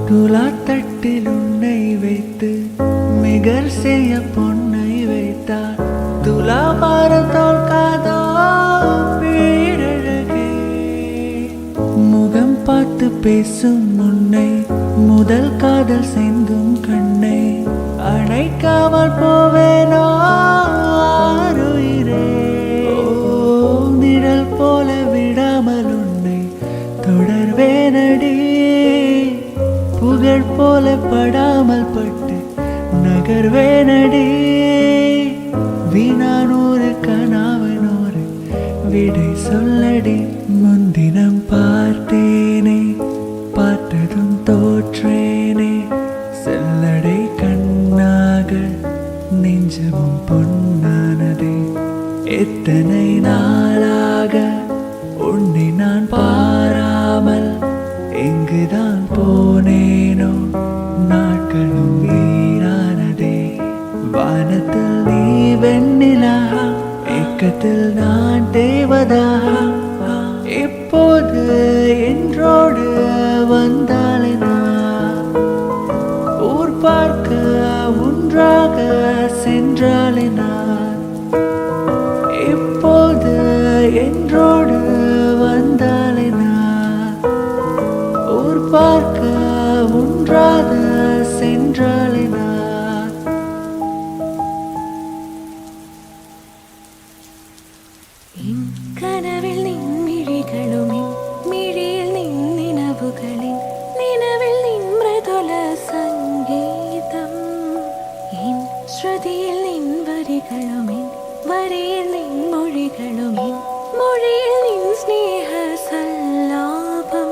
துலாத்தட்டில் உன்னை வைத்து மிகர் செய்ய பொன்னை வைத்தார். துலாபாரம் தோற்காதோ பேரழகே. முகம் பார்த்து பேசும் முன்னை முதல் காதல் செந்தும் கண்ணை அணைக்காமல் போவேனோ ஆருயிரே. நிழல் போல விடாமல் உன்னை தொடர்வேனடி. புகழ் போல படாமல் பட்டு நகர்வேனடி. வீணானூறு கனாவனூறு விடை சொல்லடி. முன்தினம் பார்த்தேனே பார்த்ததும் தோற்றேனே. செல்லடை கண்ணாக நெஞ்சமும் பொன்னானதே. எத்தனை நாளாக உன்னை நான் பாராமல் எங்குதான் போனேனோ. நாட்களும் வீணானதே. வானத்தில் நீ வெண்ணிலா, ஏக்கத்தில் நான் தேவதா. இப்போது என்றோடு வந்தாலே நான் ஊர் பார்க்க ஒன்றாக சென்றாலே நான். இப்போது என்றோடு வந்தாலே நான் ஊர் பார்க்க ஒன்றாக சென்றாலே நான். കനവിൽ നിൻമിഴികളുമിൻ മിഴിയിൽ നിന്നിനവുകളിൻ നിലവിൽ നിൻ മൃദുല സംഗീതം. ഇൻ ശ്രുതിയിൽ നിൻ വരികളുമിൻ വരിയിൽ നിൻ മൊഴികളുമിൻ മൊഴിയിൽ നിൻ സ്നേഹ സല്ലാപം.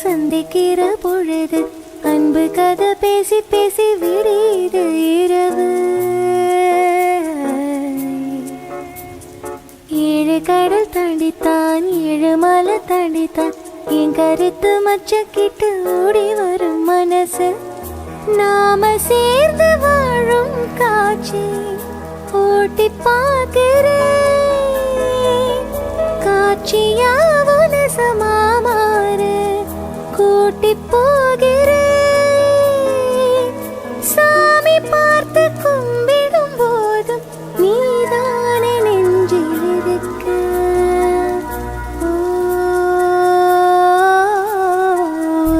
சந்திக்கிற பொழுது அன்பு கதை பேசி பேசி விடியுது இரவு. ஏழு கடல் தாண்டித்தான் ஏழு மலை தாண்டித்தான் என் கருத்து மச்சக்கிட்டு ஓடி வரும் மனசு. நாம சேர்ந்து வாழும் காட்சி ஓட்டி பார்க்கிறேன். காட்சியாவும் நெசமா மாறு ஓட்டி போகிறேன். சாமி பார்த்து கும்பிடும் போதும் நீதானே நெஞ்சில் இருக்க.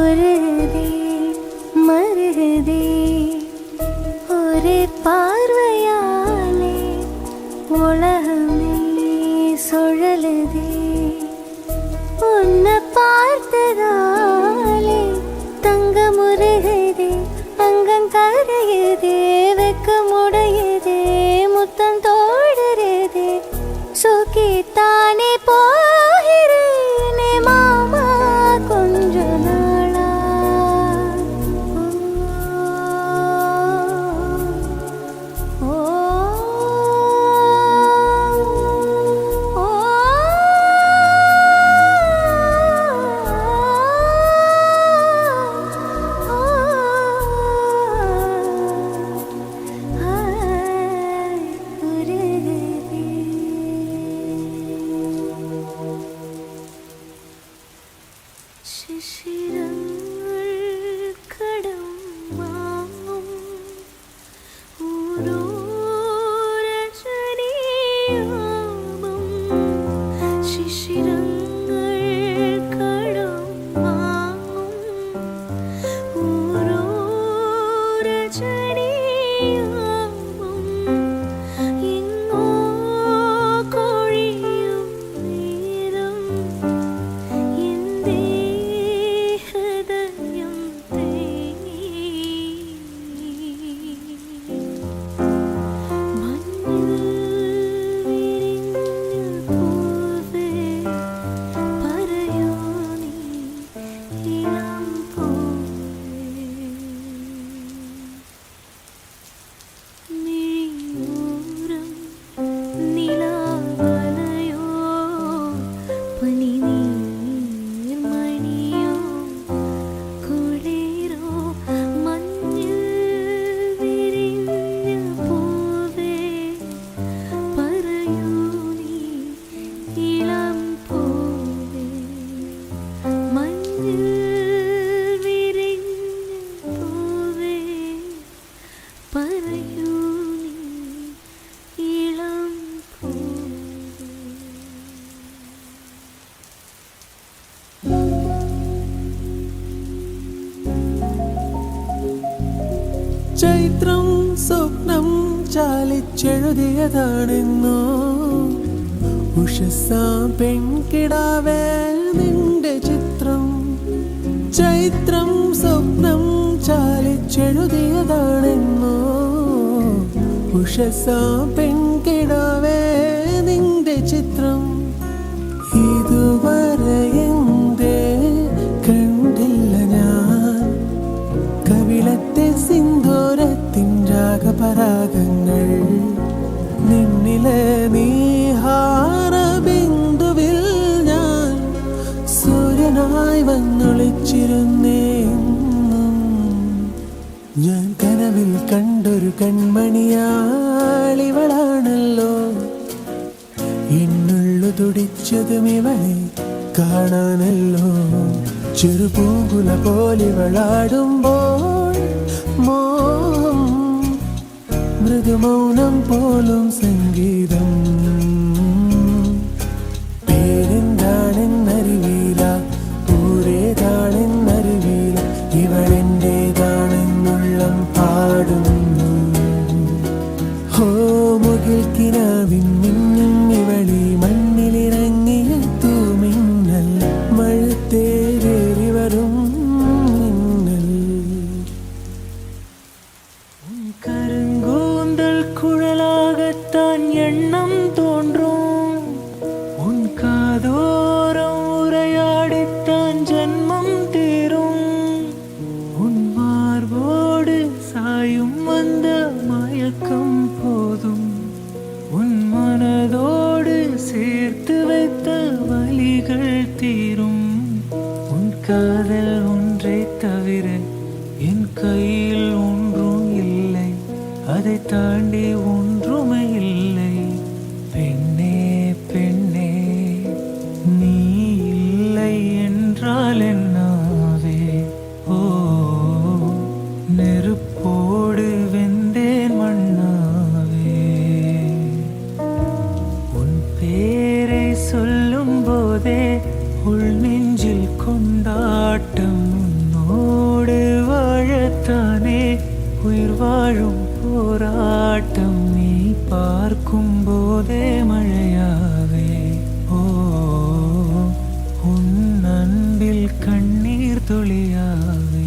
ஒருதே மருதே ஒரு பார்வையாலே உலகமே சுழலுதே. உன்னை பார்த்ததாலே தங்க முருகுதே, அங்கம் கரையுதே, வெக்கமுடையுதே, முத்தம் தோடுறதே. சுகித்தானே போகிறேனே மாமா கொஞ்ச நாளா. ஓ, ஓ, ശിശിരങ്ങൾ കടം വാങ്ങും ഓരോരജനീയാമം. ശിശിരങ്ങൾ കടം വാങ്ങും ഓരോരജനീയാമം. എങ്ങോ കൊഴിയും നേരം എന്തേ ഹൃദയം തേങ്ങി. മഞ്ഞിൽ വിരിഞ്ഞ പൂവേ പറയൂ നീ ഇളം പൂവേ. മിഴിയോരം നിലാവലയോ പനിനീർമണിയോ കുളിരോ. മഞ്ഞിൽ വിരിഞ്ഞ പൂവേ പറയൂ നീ ഇളം പൂവേ. മഞ്ഞിൽ വിരിഞ്ഞ പൂവേ പറയൂ നീ ഇളം പൂവേ. ചൈത്രം സ്വപ്നം ചാലിച്ചെഴുതിയതാണെന്നോ ഉഷസാം പെൺകിടാവേ നിന്റെ ചിത്രം. ചൈത്രം സ്വപ്നം ചാലിച്ചെഴുതിയതാണെന്നോ ഉഷസാം പെൺകിടാവേ നിന്റെ ചിത്രം. ഇതുവരെ എന്തേ കണ്ടില്ല ഞാൻ കവിളത്തെ സിന്ദൂരത്തിൻ രാഗപരാഗങ്ങൾ. നിന്നിലെ നീഹാര ബിന്ദുവിൽ ഞാൻ സൂര്യനായി വന്നൊളിച്ചിരുന്നേന്നും. ഞാൻ കനവിൽ കണ്ടൊരു കൺമണിയാളിവളാണല്ലോ. എന്നുള്ളു തുടിച്ചതും ഇവളെ കാണാനല്ലോ. ചെറുപൂങ്കുല പോലിവളാടുമ്പോൾ മോഹം മൃദുമൗനം പോലും സംഗീതം. പേരെന്താണെന്നറിയില്ല, ഊരേതാണെന്നറിയില്ല, ഇവളെന്റേതാണെന്നുള്ളം പാടുന്നു. ഹോ മുകിൽ കിനാവിൻ മിന്നും ഇവളി മണ്ണിലിറങ്ങിയ തൂമിന്നൽ മഴത്തേറി വരും മിന്നൽ. കരുങ്കൂന്തൽ കുഴലാകത്താൻ എണ്ണം തോன்றும். ഉൻ കാതോരം ഉരയാടിത്താൻ ജന്മം തീരും. ഉൻ മാർബോട് സായും വந்த மயக்கம் போதும். உன் மனதோடு சேர்த்து வைத்த வலிகள் தீரும். உன் காதல் ஒன்றை தவிர என் கையில் ஒன்றும் இல்லை, அதை தாண்டி ஒன்றுமே இல்லை. பெண்ணே பெண்ணே நீ இல்லை என்றால் என்னாவே. தானே உயிர் வாழும் போராட்டம் நீ பார்க்கும் போதே மழையாவே ஓ உன் அன்பில் கண்ணீர் துளியாவே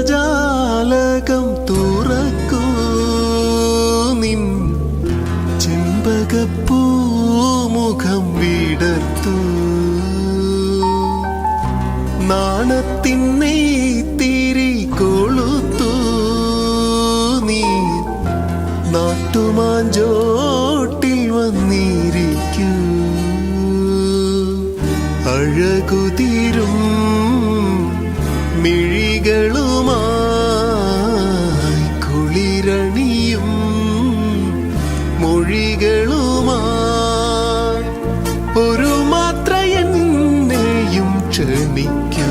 ചന്ദനജാലകം തുറക്കൂ നിൻ ചെമ്പകപ്പൂമുഖം വിടർത്തു നാണത്തിന്നെ തിരി കൊളുത്തു നീ നാട്ടുമാഞ്ചോട്ടിൽ വന്നിരിക്കൂ അഴകുതിരും മിഴികളുമായി കുളിരണിയും മൊഴികളുമായി ഒരു മാത്ര എന്നെയും ക്ഷണിക്കൂ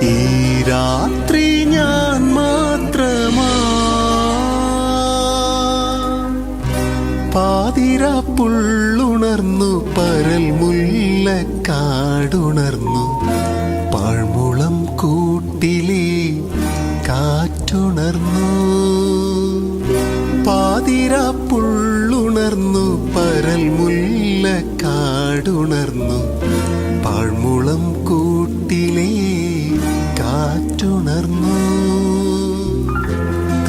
ഈ രാത്രി ഞാൻ മാത്രമാ പാതിരാപ്പുള്ളുണർന്നു പരൽ മുല്ലക്കാടുണർന്നു പാഴ്മുളം കൂട്ടിലെ കാറ്റുണർന്നു പാതിരാപ്പുള്ളുണർന്നു പരൽ മുല്ലക്കാടുണർന്നു പാഴ്മുളം കൂട്ടിലെ കാറ്റുണർന്നു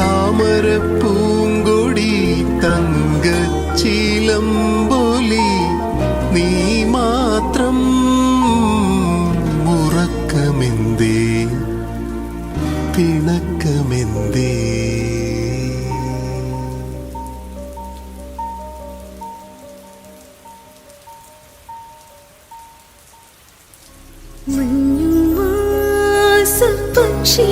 താമരപ്പൂങ്കൊടി തങ്കച്ചിലമ്പൊലി നീ മാത്രം ഉറക്കമെന്തേ പിണക്കമെന്തേ മഞ്ഞും മാസം പക്ഷി